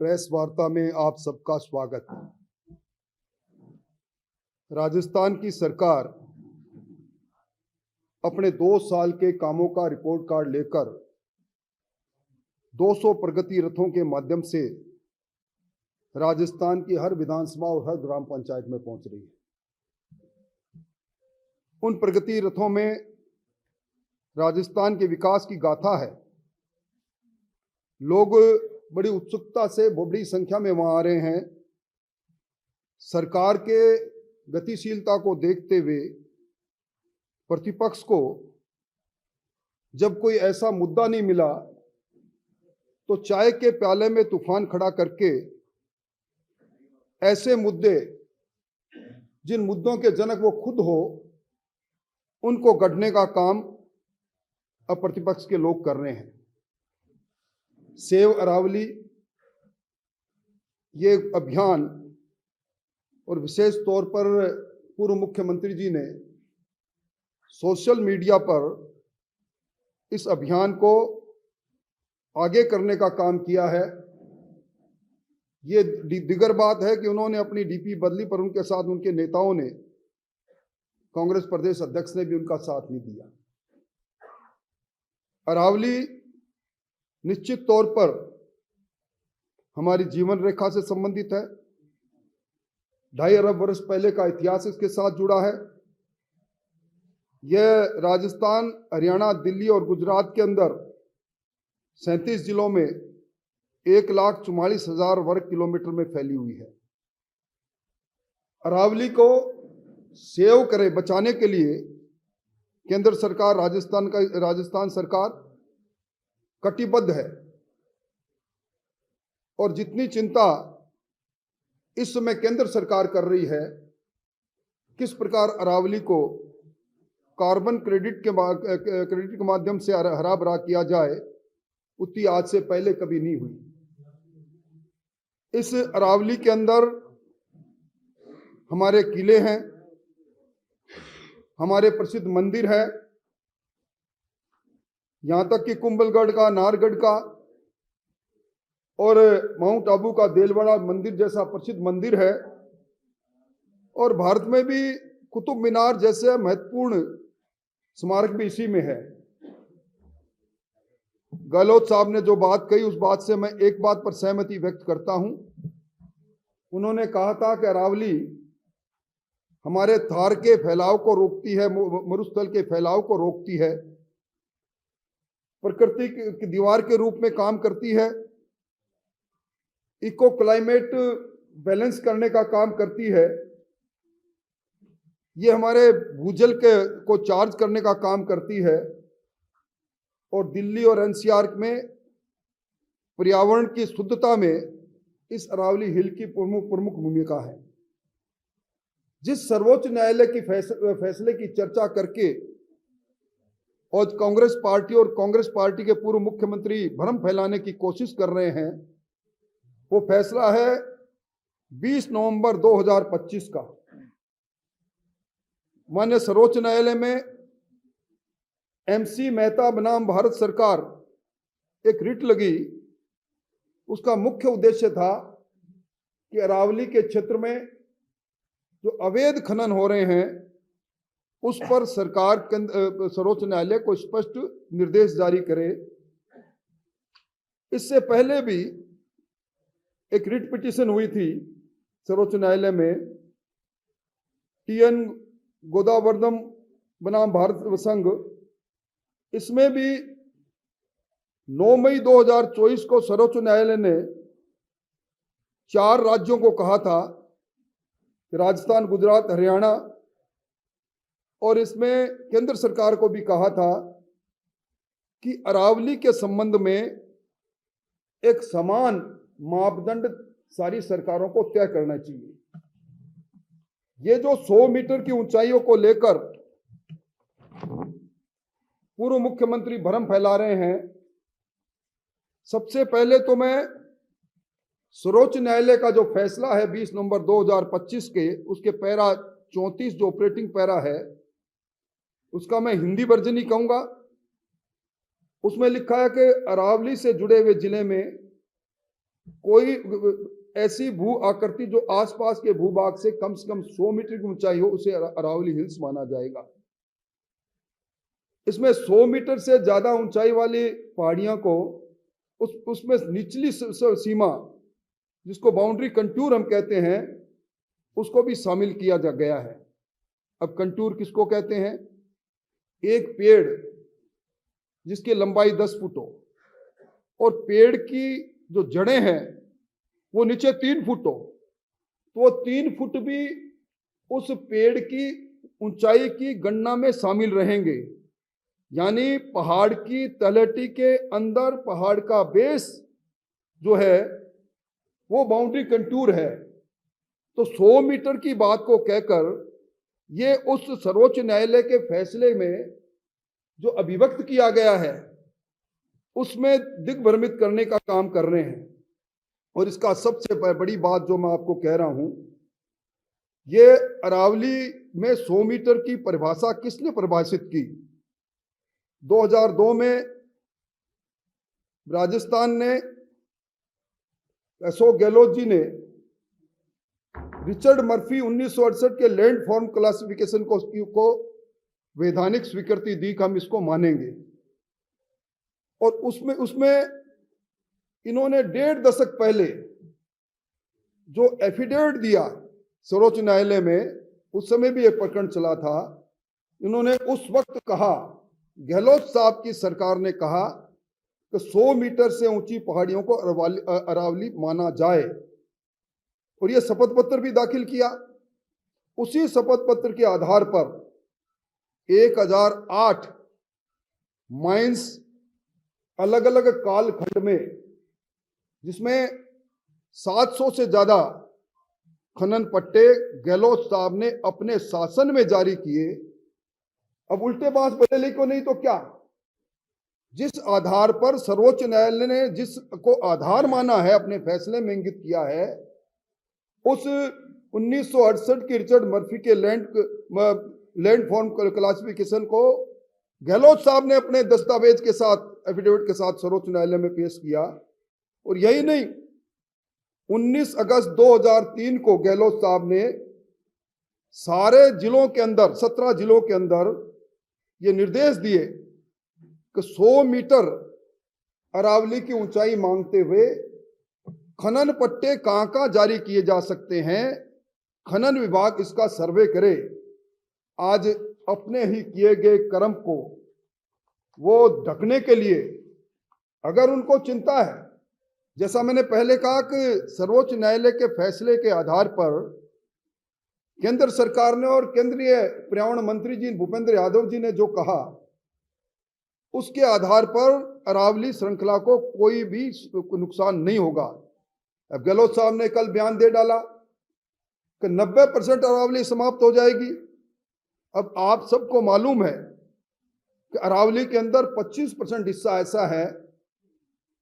Press वार्ता में आप सबका स्वागत है। राजस्थान की सरकार अपने 2 साल के कामों का रिपोर्ट कार्ड लेकर 200 प्रगति रथों के माध्यम से राजस्थान की हर विधानसभा और हर ग्राम पंचायत में पहुंच रही है। उन प्रगति रथों में राजस्थान के विकास की गाथा है। लोग बड़ी उत्सुकता से बड़ी संख्या में वहां आ रहे हैं। सरकार के गतिशीलता को देखते हुए प्रतिपक्ष को जब कोई ऐसा मुद्दा नहीं मिला तो चाय के प्याले में तूफान खड़ा करके ऐसे मुद्दे जिन मुद्दों के जनक वो खुद हो उनको गढ़ने का काम अब प्रतिपक्ष के लोग कर रहे हैं। सेव अरावली ये अभियान और विशेष तौर पर पूर्व मुख्यमंत्री जी ने सोशल मीडिया पर इस अभियान को आगे करने का काम किया है। ये दिगर बात है कि उन्होंने अपनी डीपी बदली, पर उनके साथ उनके नेताओं ने, कांग्रेस प्रदेश अध्यक्ष ने भी उनका साथ नहीं दिया। अरावली निश्चित तौर पर हमारी जीवन रेखा से संबंधित है। 2.5 अरब वर्ष पहले का इतिहास इसके साथ जुड़ा है। यह राजस्थान, हरियाणा, दिल्ली और गुजरात के अंदर 37 जिलों में 1,44,000 वर्ग किलोमीटर में फैली हुई है। अरावली को सेव करे, बचाने के लिए केंद्र सरकार, राजस्थान सरकार कटिबद्ध है और जितनी चिंता इस समय केंद्र सरकार कर रही है किस प्रकार अरावली को कार्बन क्रेडिट के माध्यम से हरा भरा किया जाए, उतनी आज से पहले कभी नहीं हुई। इस अरावली के अंदर हमारे किले हैं, हमारे प्रसिद्ध मंदिर है, यहां तक कि कुंभलगढ़ का, नाहरगढ़ का और माउंट आबू का देलवाड़ा मंदिर जैसा प्रसिद्ध मंदिर है। और भारत में भी कुतुब मीनार जैसे महत्वपूर्ण स्मारक भी इसी में है। गहलोत साहब ने जो बात कही उस बात से मैं एक बात पर सहमति व्यक्त करता हूं। उन्होंने कहा था कि अरावली हमारे थार के फैलाव को रोकती है, मरुस्थल के फैलाव को रोकती है, प्रकृति की दीवार के रूप में काम करती है, इको क्लाइमेट बैलेंस करने का काम करती है, ये हमारे भूजल को चार्ज करने का काम करती है और दिल्ली और एनसीआर में पर्यावरण की शुद्धता में इस अरावली हिल की प्रमुख भूमिका है। जिस सर्वोच्च न्यायालय की फैसले की चर्चा करके और कांग्रेस पार्टी के पूर्व मुख्यमंत्री भ्रम फैलाने की कोशिश कर रहे हैं, वो फैसला है 20 नवंबर 2025 का। माननीय सर्वोच्च न्यायालय में एमसी मेहता बनाम भारत सरकार एक रिट लगी। उसका मुख्य उद्देश्य था कि अरावली के क्षेत्र में जो अवैध खनन हो रहे हैं उस पर सरकार सर्वोच्च न्यायालय को स्पष्ट निर्देश जारी करे। इससे पहले भी एक रिट पिटीशन हुई थी सर्वोच्च न्यायालय में, टीएन गोदावर्धन बनाम भारत संघ। इसमें भी 9 मई 2024 को सर्वोच्च न्यायालय ने 4 राज्यों को कहा था, राजस्थान, गुजरात, हरियाणा, और इसमें केंद्र सरकार को भी कहा था कि अरावली के संबंध में एक समान मापदंड सारी सरकारों को तय करना चाहिए। ये जो 100 मीटर की ऊंचाइयों को लेकर पूर्व मुख्यमंत्री भ्रम फैला रहे हैं, सबसे पहले तो मैं सर्वोच्च न्यायालय का जो फैसला है 20 नवंबर 2025 के, उसके पैरा 34 जो ऑपरेटिंग पैरा है उसका मैं हिंदी वर्जन ही कहूंगा। उसमें लिखा है कि अरावली से जुड़े हुए जिले में कोई ऐसी भू आकृति जो आसपास के भूभाग से कम 100 मीटर की ऊंचाई हो, उसे अरावली हिल्स माना जाएगा। इसमें 100 मीटर से ज्यादा ऊंचाई वाली पहाड़ियों को उसमें निचली सीमा, जिसको बाउंड्री कंटूर हम कहते हैं, उसको भी शामिल किया जा गया है। अब कंटूर किसको कहते हैं? एक पेड़ जिसकी लंबाई 10 फुट हो और पेड़ की जो जड़ें हैं वो नीचे 3 फुट हो, तो वो 3 फुट भी उस पेड़ की ऊंचाई की गणना में शामिल रहेंगे। यानी पहाड़ की तलहटी के अंदर पहाड़ का बेस जो है वो बाउंड्री कंटूर है। तो 100 मीटर की बात को कहकर ये उस सर्वोच्च न्यायालय के फैसले में जो अभिव्यक्त किया गया है उसमें दिग्भ्रमित करने का काम कर रहे हैं। और इसका सबसे बड़ी बात जो मैं आपको कह रहा हूं, ये अरावली में 100 मीटर की परिभाषा किसने परिभाषित की? 2002 में राजस्थान ने अशोक गहलोत जी ने रिचर्ड मर्फी 1968 के लैंड फॉर्म क्लासिफिकेशन को वैधानिक स्वीकृति दी कि हम इसको मानेंगे। और उसमें इन्होंने 1.5 दशक पहले जो एफिडेविट दिया सर्वोच्च न्यायालय में, उस समय भी एक प्रकरण चला था, इन्होंने उस वक्त कहा, गहलोत साहब की सरकार ने कहा कि 100 मीटर से ऊंची पहाड़ियों को अरावली माना जाए। और यह शपथ पत्र भी दाखिल किया। उसी शपथ पत्र के आधार पर 1008 माइंस अलग अलग कालखंड में, जिसमें 700 से ज्यादा खनन पट्टे गहलोत साहब ने अपने शासन में जारी किए। अब उल्टे बांस बदले को नहीं तो क्या? जिस आधार पर सर्वोच्च न्यायालय ने जिसको आधार माना है, अपने फैसले में इंगित किया है, उस 1968 की रिचर्ड मर्फी के लैंड फॉर्म क्लासिफिकेशन को गहलोत साहब ने अपने दस्तावेज के साथ, एफिडेविट के साथ सर्वोच्च न्यायालय में पेश किया। और यही नहीं, 19 अगस्त 2003 को गहलोत साहब ने सारे जिलों के अंदर, 17 जिलों के अंदर ये निर्देश दिए कि 100 मीटर अरावली की ऊंचाई मांगते हुए खनन पट्टे कहां जारी किए जा सकते हैं, खनन विभाग इसका सर्वे करे। आज अपने ही किए गए कर्म को वो ढकने के लिए, अगर उनको चिंता है, जैसा मैंने पहले कहा कि सर्वोच्च न्यायालय के फैसले के आधार पर केंद्र सरकार ने और केंद्रीय पर्यावरण मंत्री जी भूपेंद्र यादव जी ने जो कहा, उसके आधार पर अरावली श्रृंखला को कोई भी नुकसान नहीं होगा। अब गहलोत साहब ने कल बयान दे डाला कि 90% अरावली समाप्त हो जाएगी। अब आप सबको मालूम है कि अरावली के अंदर 25% हिस्सा ऐसा है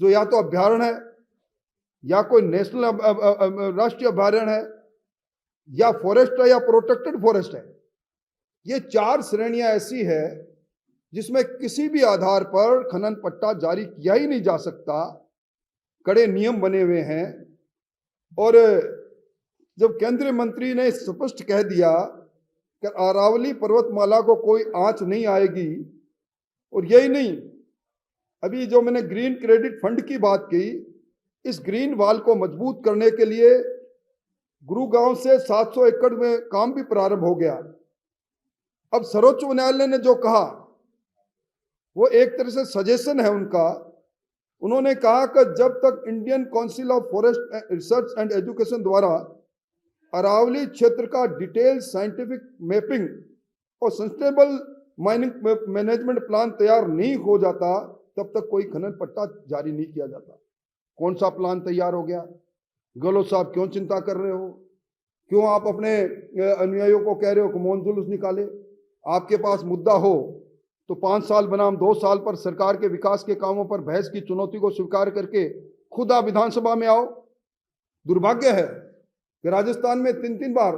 जो या तो अभ्यारण्य है, या कोई नेशनल राष्ट्रीय अभ्यारण्य है, या फॉरेस्ट है, या प्रोटेक्टेड फॉरेस्ट है। ये 4 श्रेणियां ऐसी है जिसमें किसी भी आधार पर खनन पट्टा जारी किया ही नहीं जा सकता। कड़े नियम बने हुए हैं। और जब केंद्रीय मंत्री ने स्पष्ट कह दिया कि अरावली पर्वतमाला को कोई आंच नहीं आएगी, और यही नहीं, अभी जो मैंने ग्रीन क्रेडिट फंड की बात की, इस ग्रीन वॉल को मजबूत करने के लिए गुरुगांव से 700 एकड़ में काम भी प्रारंभ हो गया। अब सर्वोच्च न्यायालय ने जो कहा वो एक तरह से सजेशन है उनका। उन्होंने कहा कि जब तक Indian council of forest research and education द्वारा अरावली क्षेत्र का डिटेल साइंटिफिक मैपिंग और सस्टेनेबल माइनिंग मैनेजमेंट प्लान तैयार नहीं हो जाता, तब तक कोई खनन पट्टा जारी नहीं किया जाता। कौन सा प्लान तैयार हो गया? गहलोत साहब क्यों चिंता कर रहे हो? क्यों आप अपने अनुयायियों को कह रहे हो कि मौन जुलूस निकाले? आपके पास मुद्दा हो तो 5 साल बनाम 2 साल पर सरकार के विकास के कामों पर बहस की चुनौती को स्वीकार करके खुद आप विधानसभा में आओ। दुर्भाग्य है कि राजस्थान में 3-3 बार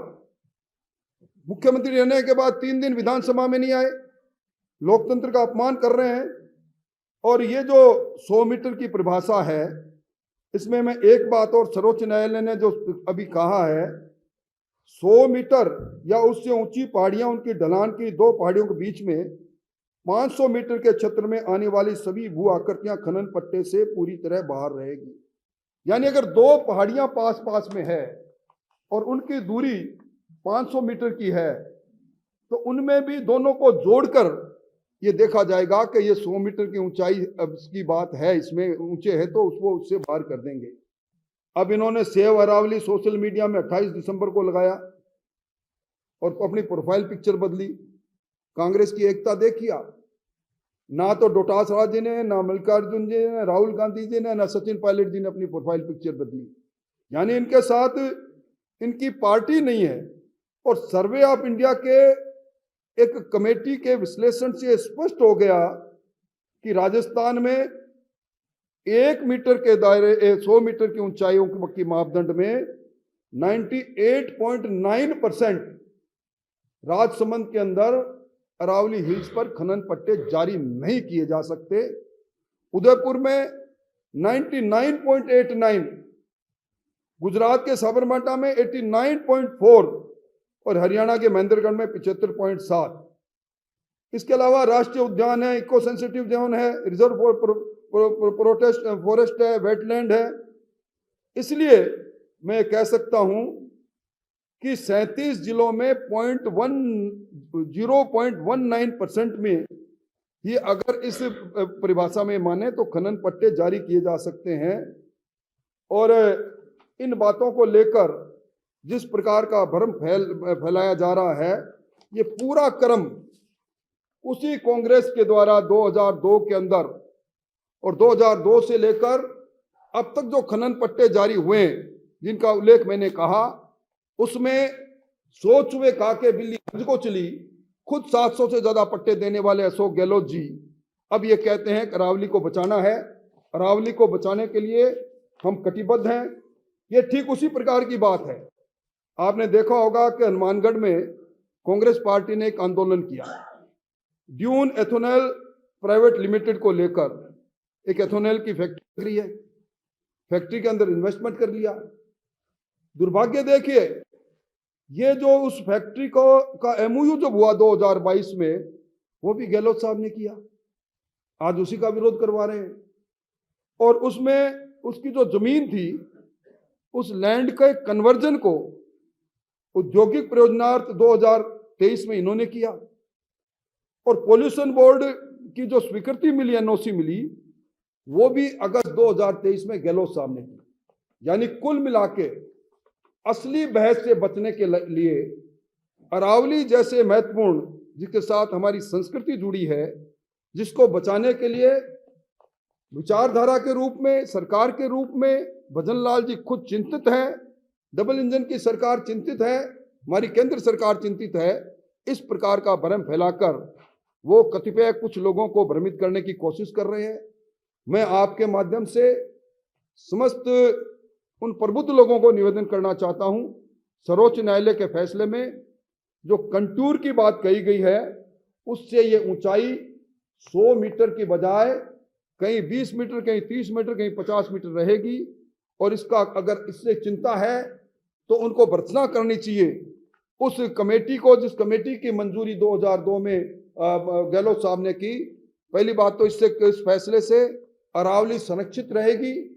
मुख्यमंत्री रहने के बाद 3 दिन विधानसभा में नहीं आए, लोकतंत्र का अपमान कर रहे हैं। और ये जो 100 मीटर की परिभाषा है, इसमें मैं एक बात और, सर्वोच्च न्यायालय ने जो अभी कहा है 100 मीटर या उससे ऊंची पहाड़ियां, उनकी ढलान की दो पहाड़ियों के बीच में 500 मीटर के क्षेत्र में आने वाली सभी भू आकृतियां खनन पट्टे से पूरी तरह बाहर रहेगी। यानी अगर दो पहाड़ियां पास पास में है और उनकी दूरी 500 मीटर की है, तो उनमें भी दोनों को जोड़कर ये देखा जाएगा कि ये 100 मीटर की ऊंचाई अब की बात है, इसमें ऊंचे है तो उसको उससे बाहर कर देंगे। अब इन्होंने सेव अरावली सोशल मीडिया में 28 दिसंबर को लगाया और अपनी प्रोफाइल पिक्चर बदली। कांग्रेस की एकता देखिए आप, ना तो डोटास राज जी ने, ना मल्लिकार्जुन जी ने, राहुल गांधी जी ने, ना सचिन पायलट जी ने अपनी प्रोफाइल पिक्चर बदली। यानी इनके साथ इनकी पार्टी नहीं है। और सर्वे ऑफ इंडिया के एक कमेटी के विश्लेषण से स्पष्ट हो गया कि राजस्थान में 1 मीटर के दायरे 100 मीटर की ऊंचाइयों की मापदंड में 98.9% राजसमंद के अंदर अरावली हिल्स पर खनन पट्टे जारी नहीं किए जा सकते। उदयपुर में 99.89, गुजरात के साबरकांठा में 89.4 और हरियाणा के महेंद्रगढ़ में 75.7। इसके अलावा राष्ट्रीय उद्यान है, इको सेंसिटिव जोन है, रिजर्व फॉरेस्ट है, वेटलैंड है। इसलिए मैं कह सकता हूं कि 37 जिलों में 0.19% में ही अगर इस परिभाषा में माने तो खनन पट्टे जारी किए जा सकते हैं। और इन बातों को लेकर जिस प्रकार का भ्रम फैलाया जा रहा है, ये पूरा क्रम उसी कांग्रेस के द्वारा 2002 के अंदर और 2002 से लेकर अब तक जो खनन पट्टे जारी हुए जिनका उल्लेख मैंने कहा, उसमें सोच हुए कहा के बिल्ली हज को चली, खुद 700 से ज्यादा पट्टे देने वाले अशोक गहलोत जी अब ये कहते हैं कि अरावली को बचाना है। अरावली को बचाने के लिए हम कटिबद्ध हैं। ये ठीक उसी प्रकार की बात है। आपने देखा होगा कि हनुमानगढ़ में कांग्रेस पार्टी ने एक आंदोलन किया ड्यून एथेनॉल प्राइवेट लिमिटेड को लेकर। एक एथेनॉल की फैक्ट्री है, फैक्ट्री के अंदर इन्वेस्टमेंट कर लिया। दुर्भाग्य देखिए, ये जो उस फैक्ट्री को का एमओयू जब हुआ 2022 में, वो भी गहलोत साहब ने किया। आज उसी का विरोध करवा रहे हैं। और उसमें उसकी जो जमीन थी, उस लैंड के कन्वर्जन को औद्योगिक प्रयोजनार्थ 2023 में इन्होंने किया। और पॉल्यूशन बोर्ड की जो स्वीकृति मिली, एनओसी मिली, वो भी अगस्त 2023 में गहलोत साहब ने की। यानी कुल मिलाके असली बहस से बचने के लिए अरावली जैसे महत्वपूर्ण, जिसके साथ हमारी संस्कृति जुड़ी है, जिसको बचाने के लिए विचारधारा के रूप में, सरकार के रूप में भजन लाल जी खुद चिंतित हैं। डबल इंजन की सरकार चिंतित है, हमारी केंद्र सरकार चिंतित है। इस प्रकार का भ्रम फैलाकर वो कतिपय कुछ लोगों को भ्रमित करने की कोशिश कर रहे हैं। मैं आपके माध्यम से समस्त उन प्रबुद्ध लोगों को निवेदन करना चाहता हूं, सर्वोच्च न्यायालय के फैसले में जो कंटूर की बात कही गई है, उससे ये ऊंचाई 100 मीटर की बजाय कहीं 20 मीटर, कहीं 30 मीटर, कहीं 50 मीटर रहेगी। और इसका अगर इससे चिंता है तो उनको भर्त्सना करनी चाहिए उस कमेटी को, जिस कमेटी की मंजूरी 2002 में गहलोत साहब ने की। पहली बात तो इससे, इस फैसले से अरावली संरक्षित रहेगी।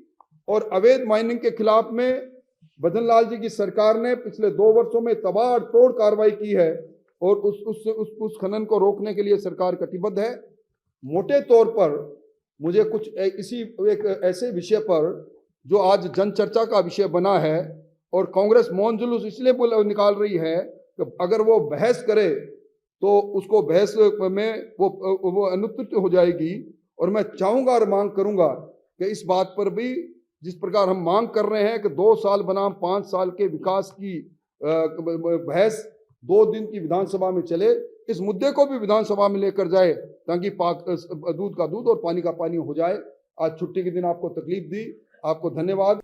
और अवैध माइनिंग के खिलाफ में भजन लाल जी की सरकार ने पिछले 2 वर्षों में तबाड़तोड़ कार्रवाई की है और उस खनन को रोकने के लिए सरकार कटिबद्ध है। मोटे तौर पर मुझे कुछ इसी एक ऐसे विषय पर जो आज जनचर्चा का विषय बना है, और कांग्रेस मौन जुलूस इसलिए निकाल रही है कि अगर वो बहस करे तो उसको बहस में वो अनुत्तरित हो जाएगी। और मैं चाहूंगा और मांग करूंगा कि इस बात पर भी, जिस प्रकार हम मांग कर रहे हैं कि 2 साल बनाम 5 साल के विकास की बहस 2 दिन की विधानसभा में चले, इस मुद्दे को भी विधानसभा में लेकर जाए ताकि दूध का दूध और पानी का पानी हो जाए। आज छुट्टी के दिन आपको तकलीफ दी, आपको धन्यवाद।